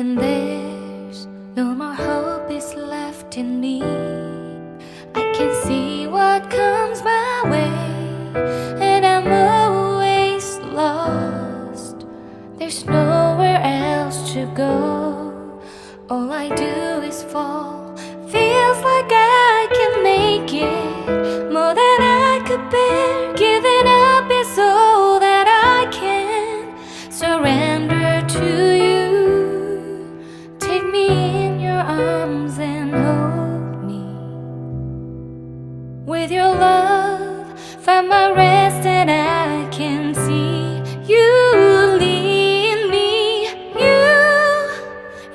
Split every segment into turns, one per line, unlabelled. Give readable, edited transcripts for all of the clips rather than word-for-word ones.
When there's no more hope is left in me, I can see what comes my way, and I'm always lost. There's nowhere else to go. All I do is fall. Feels like I can make it more than I could bear. Giving up is all that I can surrender to you. Take me in your arms and hold me. With your love, find my rest, and I can see you lead me.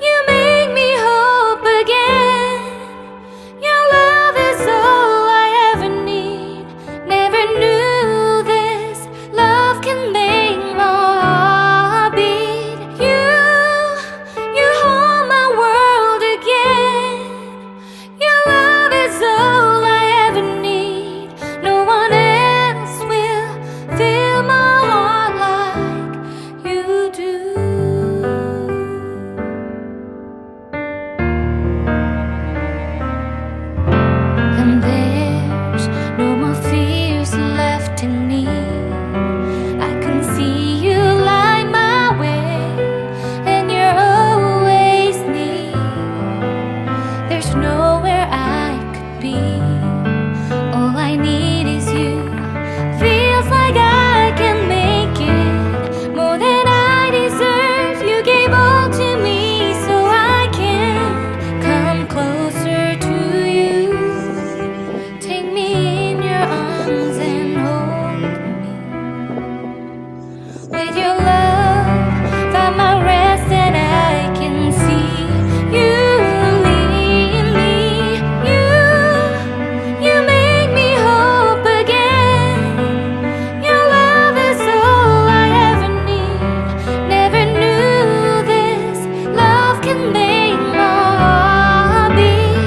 You make me hope again. Your love is all I ever need. Never knew this love can make my heart beat. You hold my world again. Your love is all I ever need. No one else will fill my heart like you do. And there's no more fears left in me. I can see you light my way, and you're always near. There's nowhere I could be. All I need is you. Feels like I can make it more than I deserve. You gave all to me so I can come closer to you. Take me in your arms and hold me. With your love, find my rest, and I can see you lead me. You make me hope again. Your love is all I ever need. Never knew this love can make my heart beat.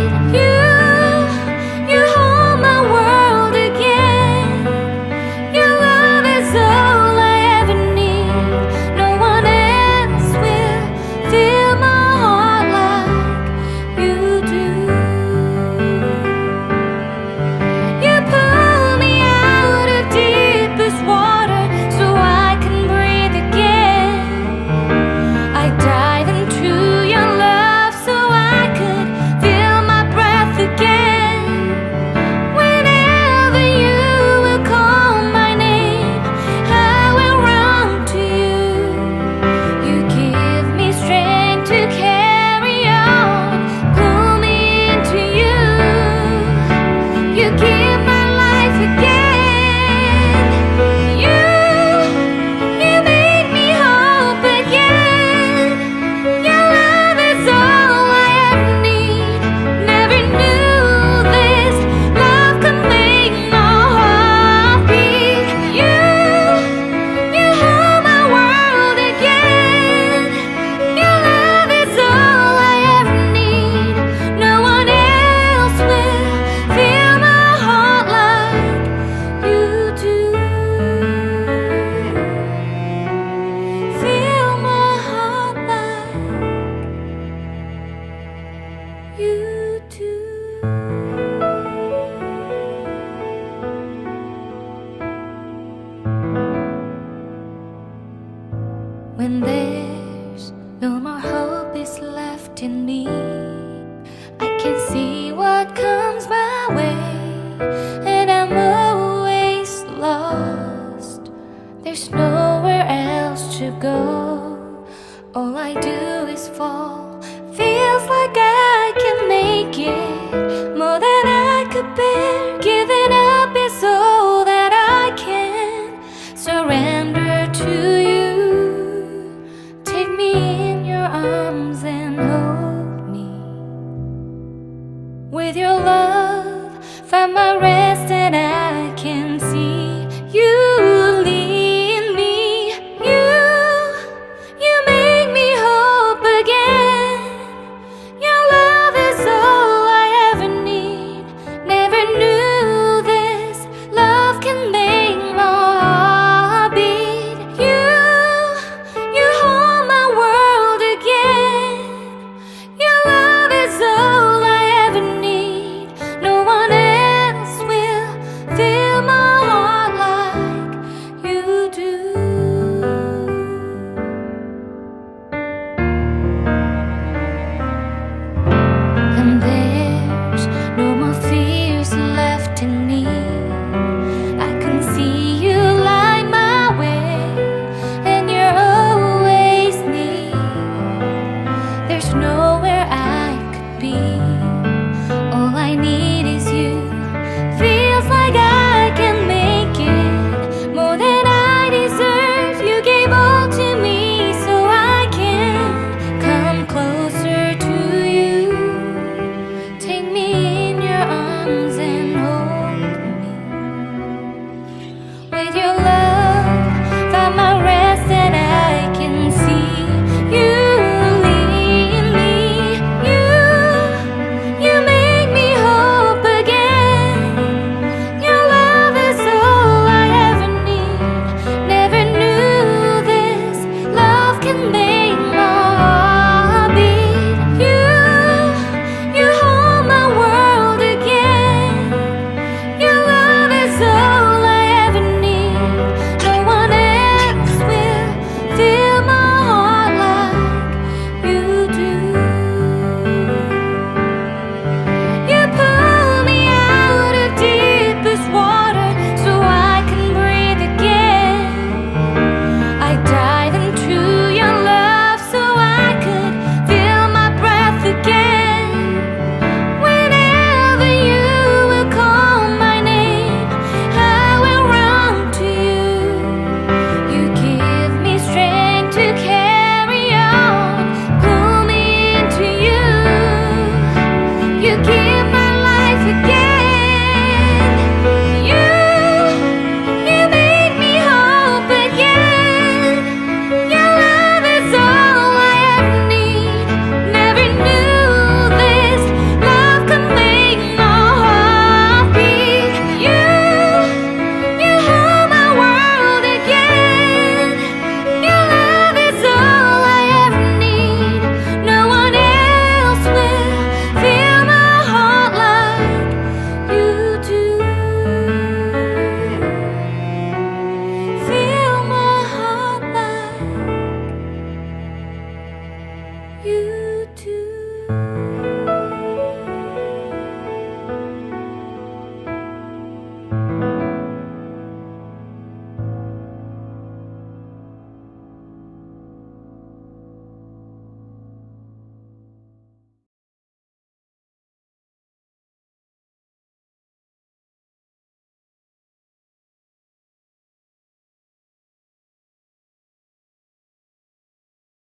You hold my world again. Your love is all I ever need. No one else will fill my heart like you do. You pull me out of deepest water so I can breathe again. I dive into your love so I could feel my breath again. Whenever you will call my name, I will run to you. You give me strength to carry on. Pull me into you. You give my life again. You make me hope again. Your love is all I ever need. Never knew this love could make my heart beat. You hold my world again. Your love is all I ever need. No one else will fill my heart like you do. Fill my heart like you do. When there's no more hope is left in me, I can see what comes my way, and I'm always lost. There's nowhere else to go. All I do is fall. Feels like I can make it more than I could bear. Giving up is all that I can surrender to you. Take me in your arms and hold me. With your love, find my rest, and I can see you lead me. You make me hope again. Your love is all I ever need. Never knew this love can make